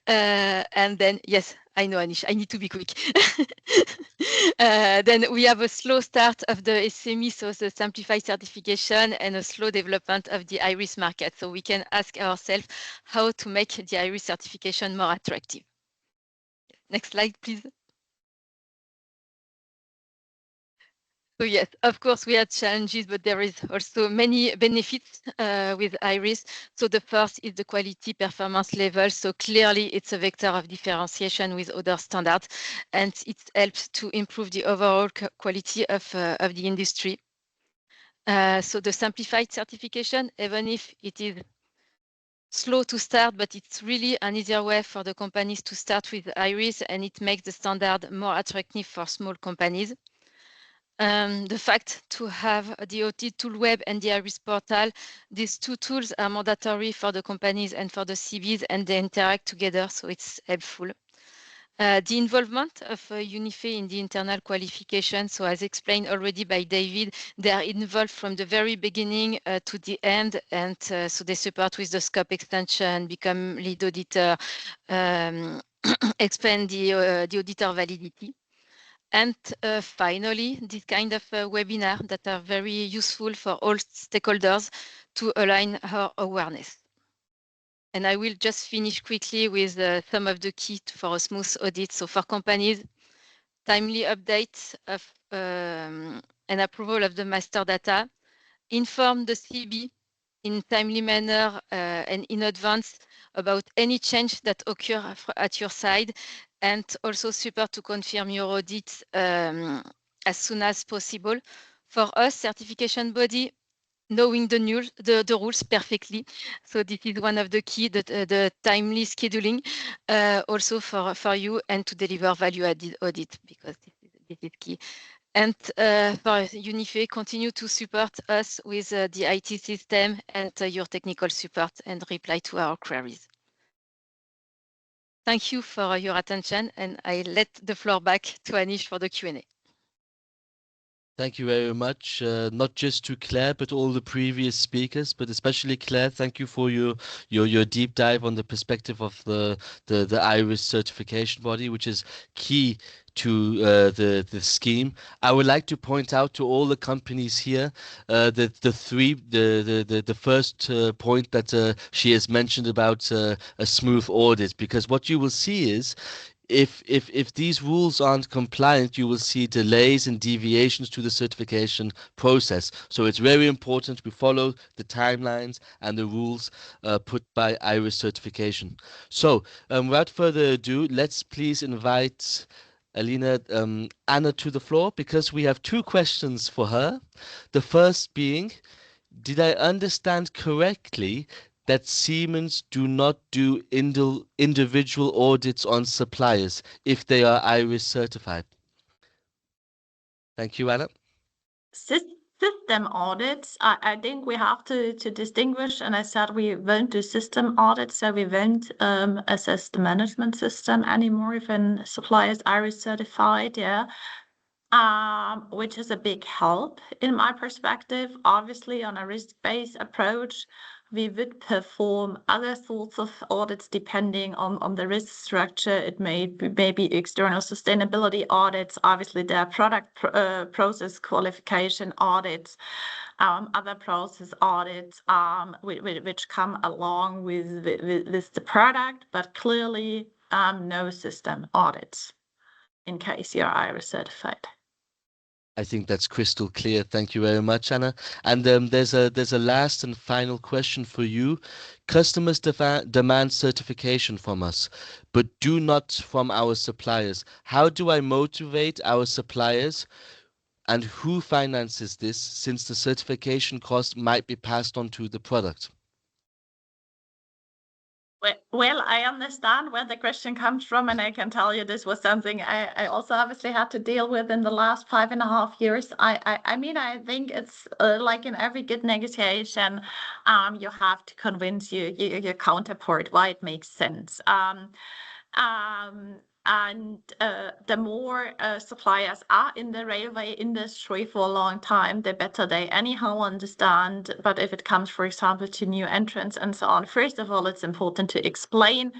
And then, yes, I know, Anish, I need to be quick. Then we have a slow start of the SME, so the simplified certification, and a slow development of the IRIS market. So we can ask ourselves how to make the IRIS certification more attractive. Next slide, please. So yes, of course, we had challenges, but there is also many benefits with IRIS. So the first is the quality performance level. So clearly, it's a vector of differentiation with other standards, and it helps to improve the overall quality of the industry. So the simplified certification, even if it is slow to start, but it's really an easier way for the companies to start with IRIS, and it makes the standard more attractive for small companies. The fact to have the audit tool web and the IRIS portal, these two tools are mandatory for the companies and for the CBs, and they interact together, so it's helpful. The involvement of UNIFE in the internal qualification, so as explained already by David, they are involved from the very beginning to the end, and so they support with the scope extension, become lead auditor, expand the auditor validity. And finally, this kind of webinar that are very useful for all stakeholders to align our awareness. And I will just finish quickly with some of the key for a smooth audit. So for companies, timely updates of and approval of the master data, inform the CB in timely manner and in advance about any change that occur at your side, and also support to confirm your audit as soon as possible. For us, certification body, knowing the rules perfectly. So this is one of the key, the timely scheduling also for you, and to deliver value-added audit, because this is key. And for UNIFE, continue to support us with the IT system and your technical support and reply to our queries. Thank you for your attention, and I let the floor back to Anish for the Q&A. Thank you very much, not just to Claire, but all the previous speakers, but especially Claire. Thank you for your deep dive on the perspective of the IRIS certification body, which is key to the scheme. I would like to point out to all the companies here the first point that she has mentioned about a smooth audit, because what you will see is, if these rules aren't compliant, you will see delays and deviations to the certification process. So it's very important we follow the timelines and the rules put by IRIS certification. So without further ado, let's please invite Anna to the floor, because we have two questions for her. The first being, did I understand correctly that Siemens do not do individual audits on suppliers if they are IRIS certified? Thank you, Anna. System audits, I think we have to distinguish, and I said we won't do system audits, so we won't assess the management system anymore if a supplier is IRIS certified, yeah. Which is a big help in my perspective. Obviously, on a risk-based approach, we would perform other sorts of audits depending on the risk structure. It may be external sustainability audits. Obviously, there are product process qualification audits, other process audits which come along with the product, but clearly no system audits in case you're IRIS certified. I think that's crystal clear. Thank you very much, Anna. And there's a last and final question for you. Customers demand certification from us, but do not from our suppliers. How do I motivate our suppliers, and who finances this, since the certification cost might be passed on to the product? Well, I understand where the question comes from, and I can tell you this was something I also obviously had to deal with in the last 5.5 years. I mean, I think it's like in every good negotiation, you have to convince your counterpart why it makes sense. And the more suppliers are in the railway industry for a long time, the better they anyhow understand. But if it comes, for example, to new entrants and so on, first of all, it's important to explain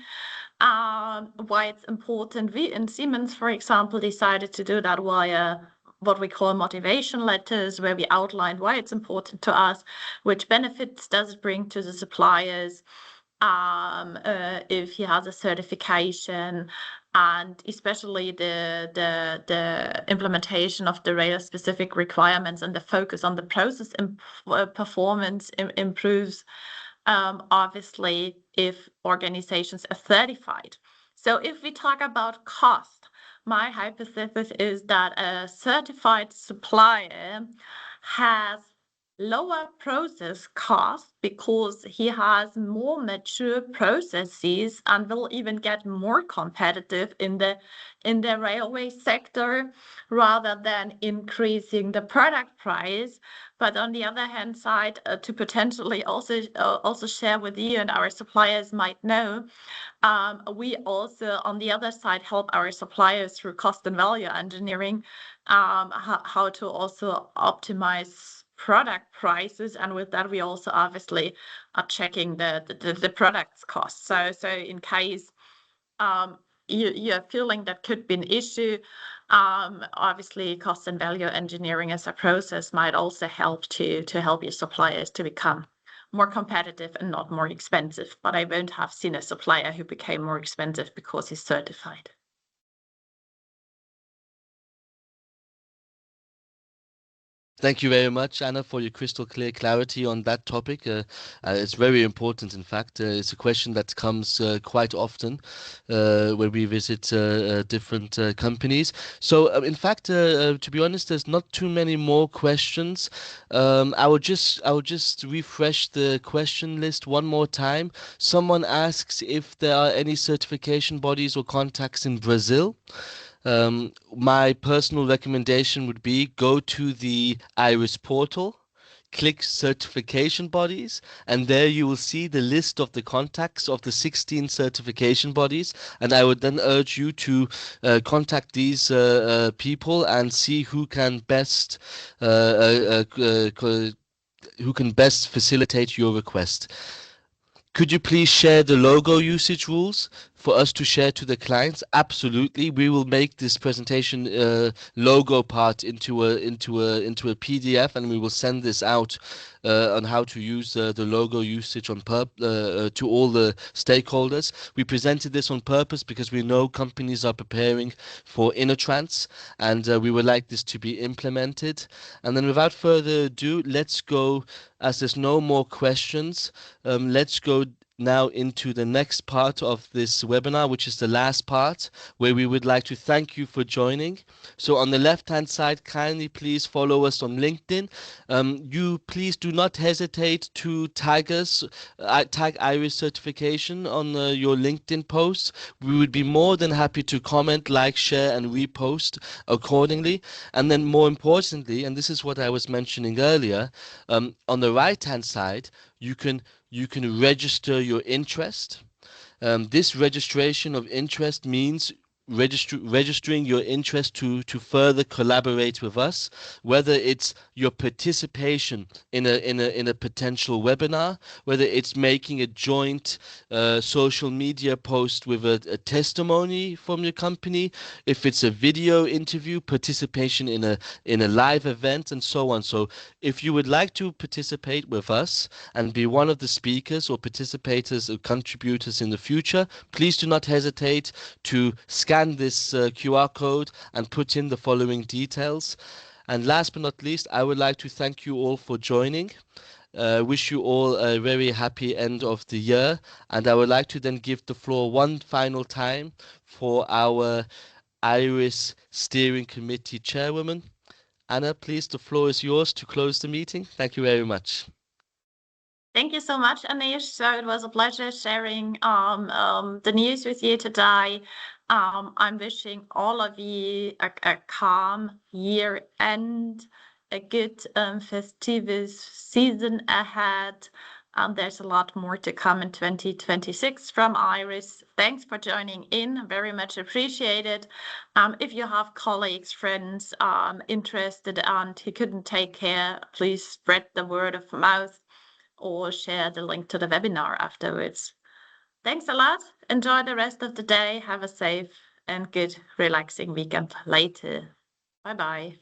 why it's important. We in Siemens, for example, decided to do that via what we call motivation letters, where we outlined why it's important to us, which benefits does it bring to the suppliers, if he has a certification, and especially the implementation of the rail specific requirements and the focus on the process performance improves, obviously, if organizations are certified. So if we talk about cost, my hypothesis is that a certified supplier has lower process costs because he has more mature processes and will even get more competitive in the railway sector rather than increasing the product price. But on the other hand side, to potentially also share with you and our suppliers might know, we also on the other side help our suppliers through cost and value engineering, how to also optimize product prices, and with that we also obviously are checking the product's cost. So in case you're feeling that could be an issue, obviously cost and value engineering as a process might also help to help your suppliers to become more competitive and not more expensive. But I won't have seen a supplier who became more expensive because he's certified. Thank you very much, Anna, for your crystal clear clarity on that topic. It's very important, in fact. It's a question that comes quite often when we visit different companies. So, in fact, to be honest, there's not too many more questions. I will just refresh the question list one more time. Someone asks if there are any certification bodies or contacts in Brazil. My personal recommendation would be go to the IRIS portal, click certification bodies, and there you will see the list of the contacts of the 16 certification bodies. And I would then urge you to contact these people and see who can best facilitate your request. Could you please share the logo usage rules for us to share to the clients? Absolutely. We will make this presentation logo part into a PDF, and we will send this out on how to use the logo usage on to all the stakeholders. We presented this on purpose because we know companies are preparing for InnoTrans, and we would like this to be implemented. And then without further ado, let's go, as there's no more questions, let's go now into the next part of this webinar, which is the last part, where we would like to thank you for joining. So on the left hand side, kindly please follow us on LinkedIn. You please do not hesitate to tag us, tag IRIS certification on your LinkedIn posts. We would be more than happy to comment, like, share and repost accordingly. And then more importantly, and this is what I was mentioning earlier, on the right hand side, you can register your interest. This registration of interest means registering your interest to further collaborate with us, whether it's your participation in a potential webinar, whether it's making a joint social media post with a testimony from your company, if it's a video interview, participation in a live event, and so on. So if you would like to participate with us and be one of the speakers or participators or contributors in the future, please do not hesitate to scan this QR code and put in the following details. And last but not least, I would like to thank you all for joining. Wish you all a very happy end of the year, and I would like to then give the floor one final time for our IRIS Steering Committee Chairwoman. Anna, please, the floor is yours to close the meeting. Thank you very much. Thank you so much, Anish. So it was a pleasure sharing the news with you today. I'm wishing all of you a calm year end, a good festive season ahead. There's a lot more to come in 2026 from IRIS. Thanks for joining in. Very much appreciated. If you have colleagues, friends interested and who couldn't take care, please spread the word of mouth or share the link to the webinar afterwards. Thanks a lot. Enjoy the rest of the day. Have a safe and good relaxing weekend later. Bye-bye.